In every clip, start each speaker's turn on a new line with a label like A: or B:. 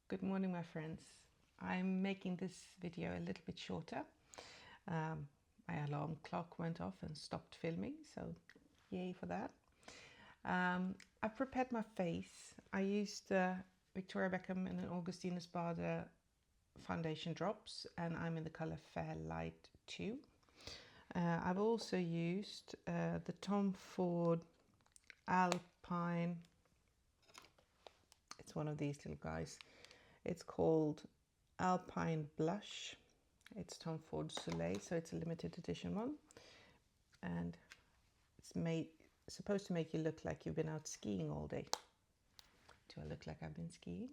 A: Good morning, my friends. I'm making this video a little bit shorter. My alarm clock went off and stopped filming, so yay for that. I've prepared my face. I used Victoria Beckham and an Augustina Spada foundation drops, and I'm in the color Fair Light 2. I've also used the Tom Ford Alpine. It's one of these little guys. It's called Alpine Blush. It's Tom Ford Soleil, so it's a limited edition one, and it's supposed to make you look like you've been out skiing all day. Do I look like I've been skiing?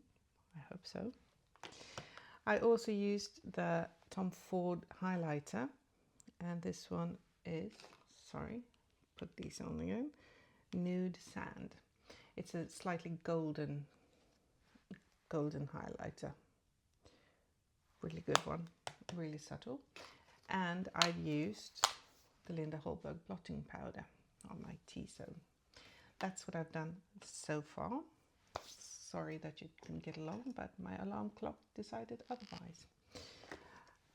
A: I hope so. I also used the Tom Ford highlighter, and this one is, put these on again, Nude Sand. It's a slightly golden highlighter. Really good one, really subtle. And I've used the Linda Holberg blotting powder on my T-zone. That's what I've done so far. Sorry that you didn't get along, but my alarm clock decided otherwise.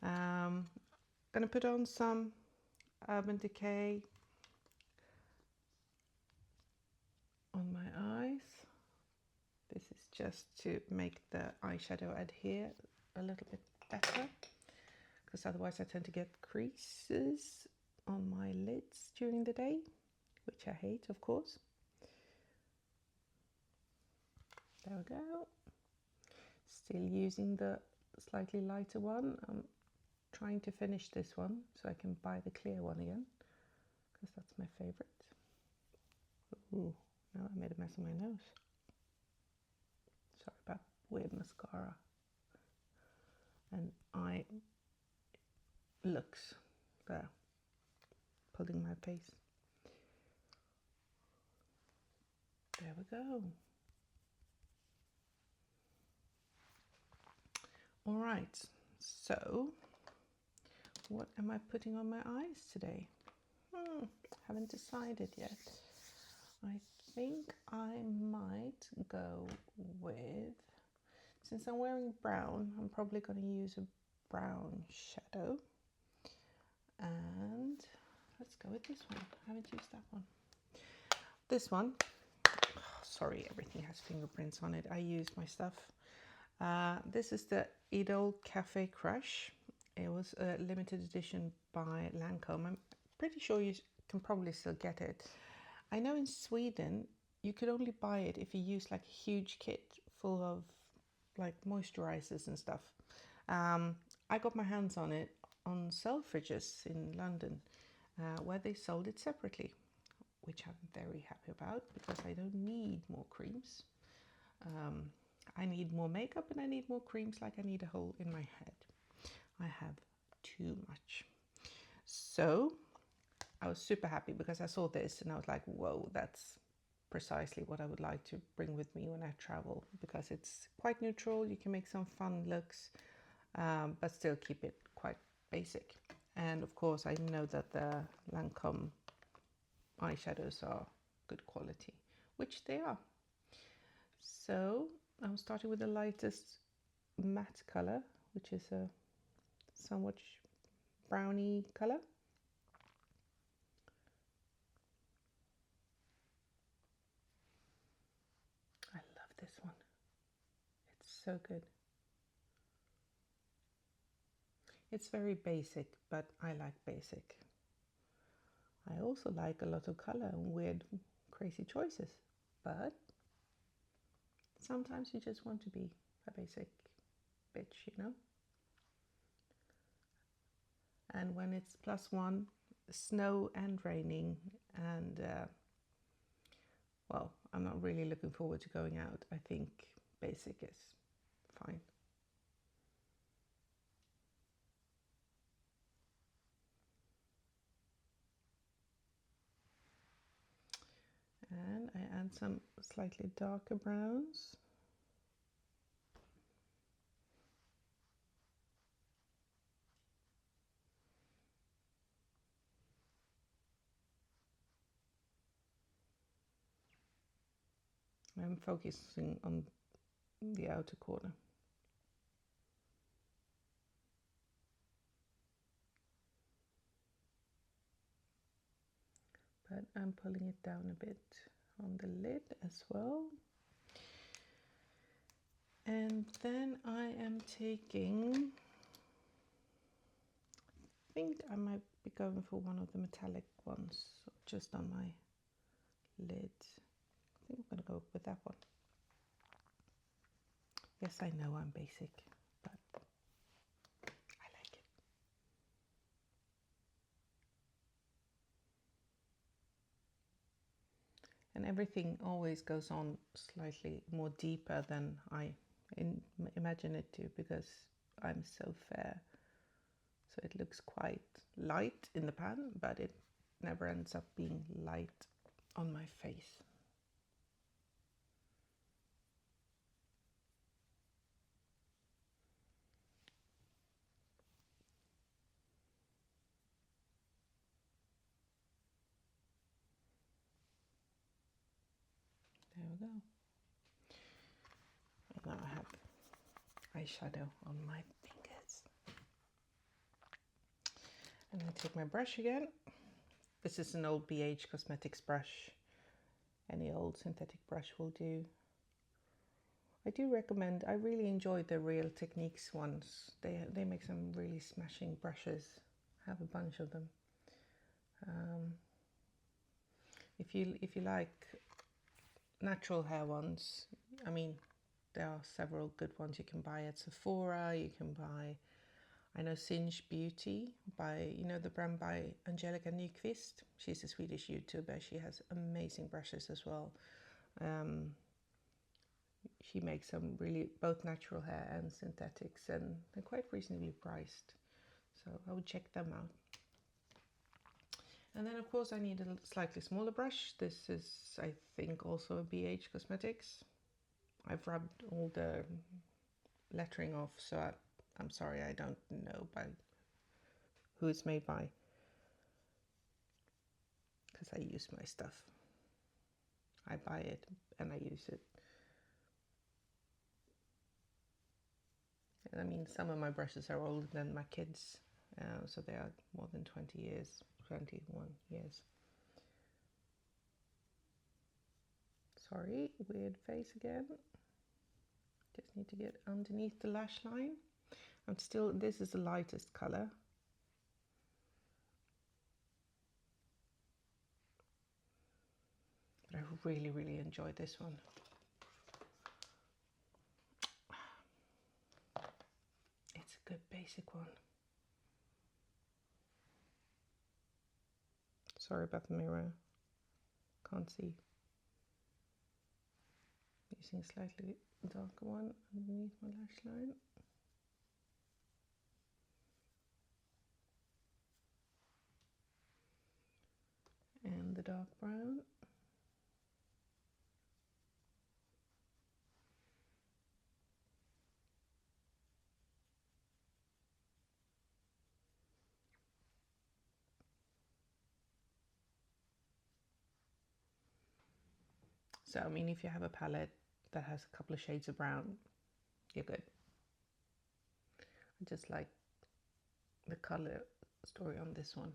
A: Gonna put on some Urban Decay on my eyes. This is just to make the eyeshadow adhere a little bit better, because otherwise I tend to get creases on my lids during the day, which I hate, of course. There we go. Still using the slightly lighter one. I'm trying to finish this one so I can buy the clear one again, because that's my favorite. Ooh, now I made a mess of my nose. Sorry about weird mascara and eye looks there, pulling my face. There we go. All right, so what am I putting on my eyes today? Haven't decided yet. I think I might go with, since I'm wearing brown, I'm probably going to use a brown shadow. And let's go with this one. I haven't used that one. This one, sorry, everything has fingerprints on it. I use my stuff. This is the Idol Cafe Crush. It was a limited edition by Lancome. I'm pretty sure you can probably still get it. I know in Sweden you could only buy it if you use like a huge kit full of like moisturizers and stuff. I got my hands on it on Selfridges in London, where they sold it separately, which I'm very happy about, because I don't need more creams. I need more makeup and I need more creams, like I need a hole in my head. I have too much. So I was super happy because I saw this and I was like, whoa, that's precisely what I would like to bring with me when I travel, because it's quite neutral. You can make some fun looks, but still keep it quite basic. And of course, I know that the Lancome eyeshadows are good quality, which they are. So I'm starting with the lightest matte color, which is a somewhat browny color. I love this one. It's so good. It's very basic, but I like basic. I also like a lot of color and weird, crazy choices, but sometimes you just want to be a basic bitch, you know? And when it's +1, snow and raining, and well, I'm not really looking forward to going out. I think basic is fine. And I add some slightly darker browns. I'm focusing on the outer corner. I'm pulling it down a bit on the lid as well. And then I am taking, I think I might be going for one of the metallic ones, just on my lid. I think I'm going to go with that one. Yes, I know I'm basic, but I like it. And everything always goes on slightly more deeper than I imagine it to, because I'm so fair. So it looks quite light in the pan, but it never ends up being light on my face. There we go. And now I have eyeshadow on my fingers. And I take my brush again. This is an old BH Cosmetics brush. Any old synthetic brush will do. I do recommend, I really enjoy the Real Techniques ones. They make some really smashing brushes. I have a bunch of them. If you like natural hair ones, I mean, there are several good ones you can buy at Sephora. You can buy, I know Singe Beauty by, you know, the brand by Angelica Nyqvist. She's a Swedish YouTuber. She has amazing brushes as well. She makes some really both natural hair and synthetics, and they're quite reasonably priced. So I would check them out. And then of course I need a slightly smaller brush. This is, I think, also a BH Cosmetics. I've rubbed all the lettering off, so I'm sorry, I don't know by who it's made by, because I use my stuff. I buy it and I use it. And I mean, some of my brushes are older than my kids, so they are more than 20 years, 21 years. Sorry, weird face again. Just need to get underneath the lash line. This is the lightest color. But I really, really enjoy this one. It's a good basic one. Sorry about the mirror. Can't see. Using a slightly darker one underneath my lash line. And the dark brown. So, I mean, if you have a palette that has a couple of shades of brown, you're good. I just like the color story on this one.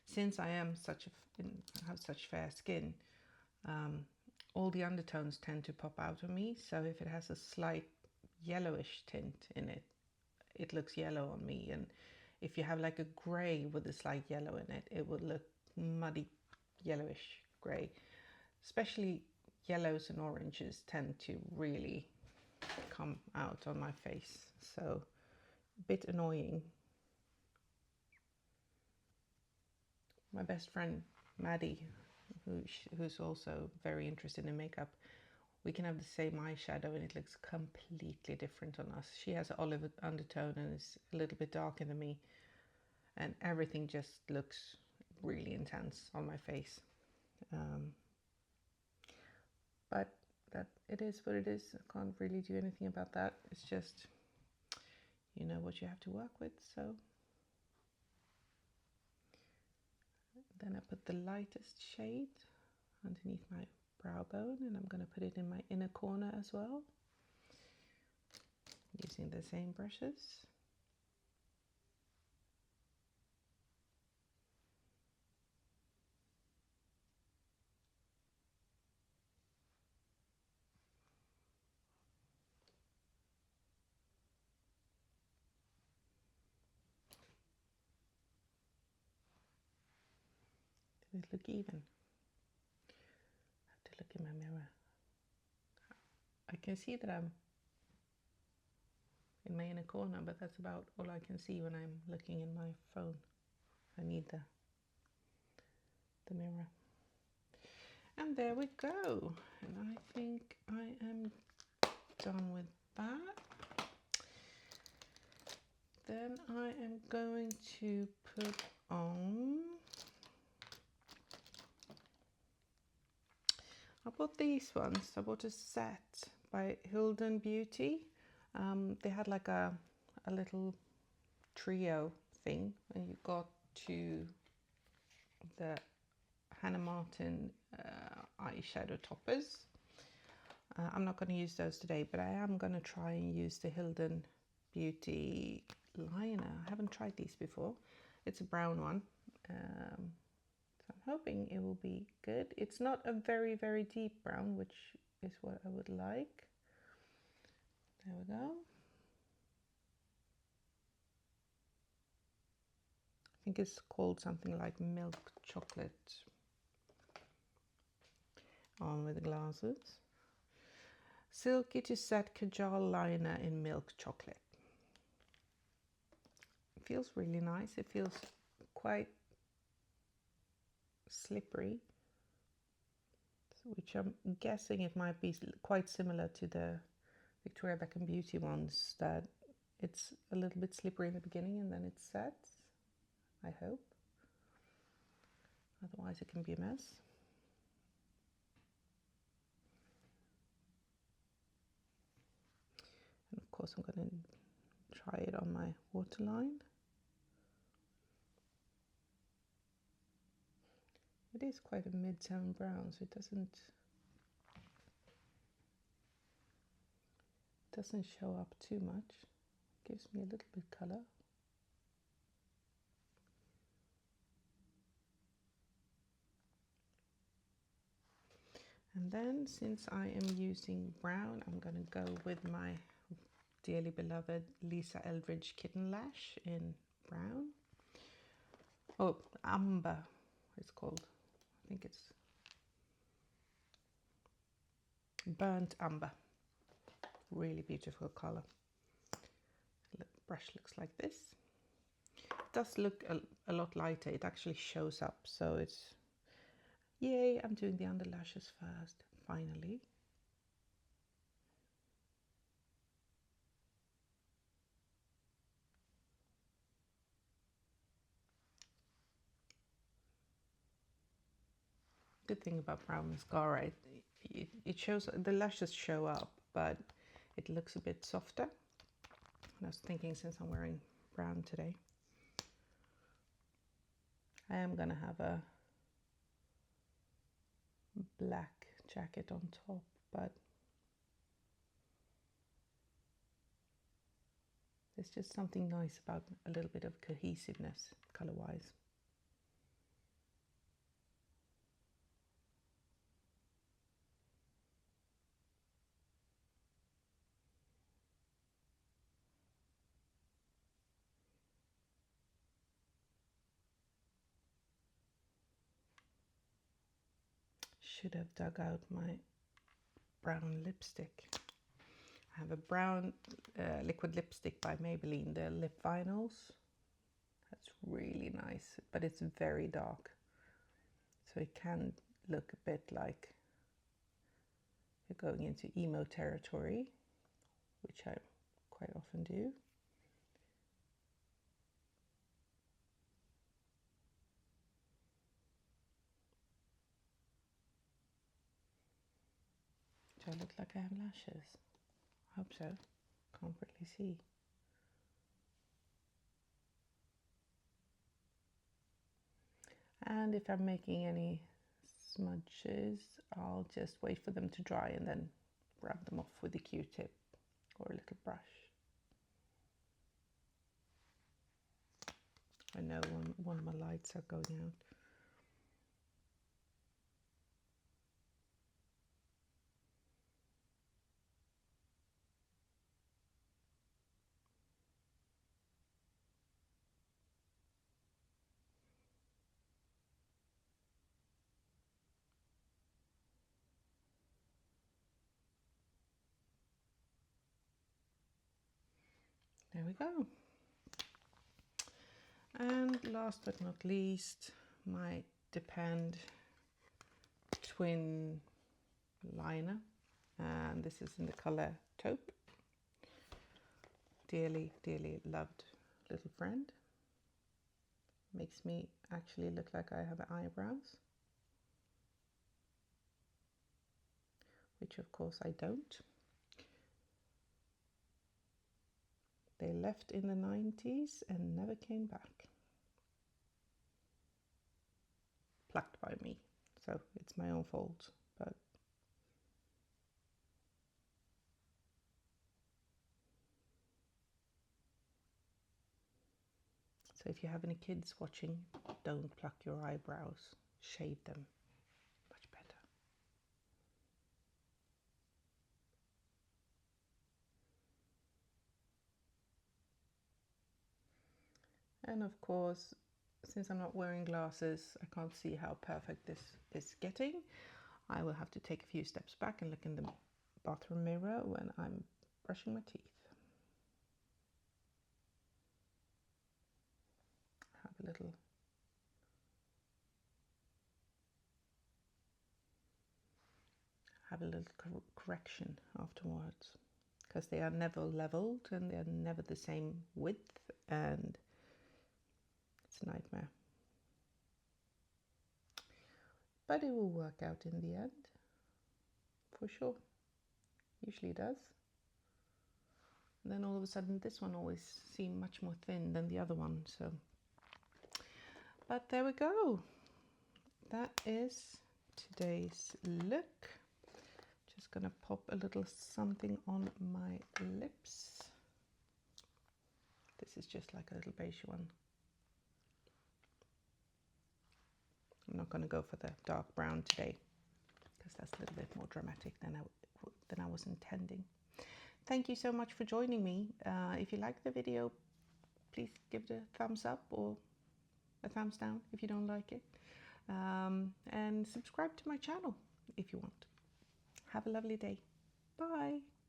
A: Since I am have such fair skin, all the undertones tend to pop out on me. So if it has a slight yellowish tint in it, it looks yellow on me. And if you have like a grey with a slight yellow in it, it would look muddy yellowish grey. Especially yellows and oranges tend to really come out on my face. So a bit annoying. My best friend Maddie, who's also very interested in makeup, we can have the same eyeshadow and it looks completely different on us. She has an olive undertone and is a little bit darker than me, and everything just looks really intense on my face. But that it is what it is. I can't really do anything about that. It's just, you know, what you have to work with. So then I put the lightest shade underneath my brow bone, and I'm going to put it in my inner corner as well, using the same brushes. Does it look even? I have to look in my mirror. I can see that I'm in my inner corner, but that's about all I can see when I'm looking in my phone. I need the mirror. And there we go. And I think I am done with that. Then I am going to put on, I bought these ones. I bought a set by Hilden Beauty. They had like a little trio thing, and you got to the Hannah Martin eyeshadow toppers. I'm not going to use those today, but I am going to try and use the Hilden Beauty liner. I haven't tried these before. It's a brown one, so I'm hoping it will be good. It's not a very, very deep brown, which is what I would like. There we go. I think it's called something like milk chocolate. On with the glasses. Silky to Set Kajal liner in milk chocolate. It feels really nice. It feels quite slippery, which I'm guessing it might be quite similar to the Victoria Beckham Beauty ones, that it's a little bit slippery in the beginning and then it sets, I hope. Otherwise it can be a mess. And of course I'm going to try it on my waterline. It is quite a mid-tone brown, so it doesn't show up too much. It gives me a little bit color. And then, since I am using brown, I'm going to go with my dearly beloved Lisa Eldridge Kitten Lash in brown. Oh, umber it's called. I think it's burnt umber. Really beautiful color. The brush looks like this. It does look a lot lighter. It actually shows up, so it's, yay, I'm doing the under lashes first, finally. Good thing about brown mascara, it shows, the lashes show up, but it looks a bit softer. And I was thinking, since I'm wearing brown today, I am gonna have a black jacket on top, but there's just something nice about a little bit of cohesiveness color-wise. Should have dug out my brown lipstick. I have a brown liquid lipstick by Maybelline, the lip vinyls. That's really nice, but it's very dark, so it can look a bit like you're going into emo territory, which I quite often do. Do I look like I have lashes? I hope so. Can't really see. And if I'm making any smudges, I'll just wait for them to dry and then rub them off with a Q-tip or a little brush. I know one of my lights are going out. There we go. And last but not least, my Depend twin liner, and this is in the color Taupe. Dearly, dearly loved little friend. Makes me actually look like I have eyebrows, which of course I don't. They left in the 90s and never came back. Plucked by me, so it's my own fault, but so if you have any kids watching, don't pluck your eyebrows, shave them, much better. And of course, since I'm not wearing glasses, I can't see how perfect this is getting. I will have to take a few steps back and look in the bathroom mirror when I'm brushing my teeth. Have a little correction afterwards, because they are never leveled and they're never the same width, and it's a nightmare. But it will work out in the end, for sure. Usually does. And then all of a sudden this one always seemed much more thin than the other one, so. But there we go. That is today's look. Just gonna pop a little something on my lips. This is just like a little beige one. I'm not going to go for the dark brown today, because that's a little bit more dramatic than I was intending. Thank you so much for joining me. If you like the video, please give it a thumbs up or a thumbs down if you don't like it. And subscribe to my channel if you want. Have a lovely day. Bye.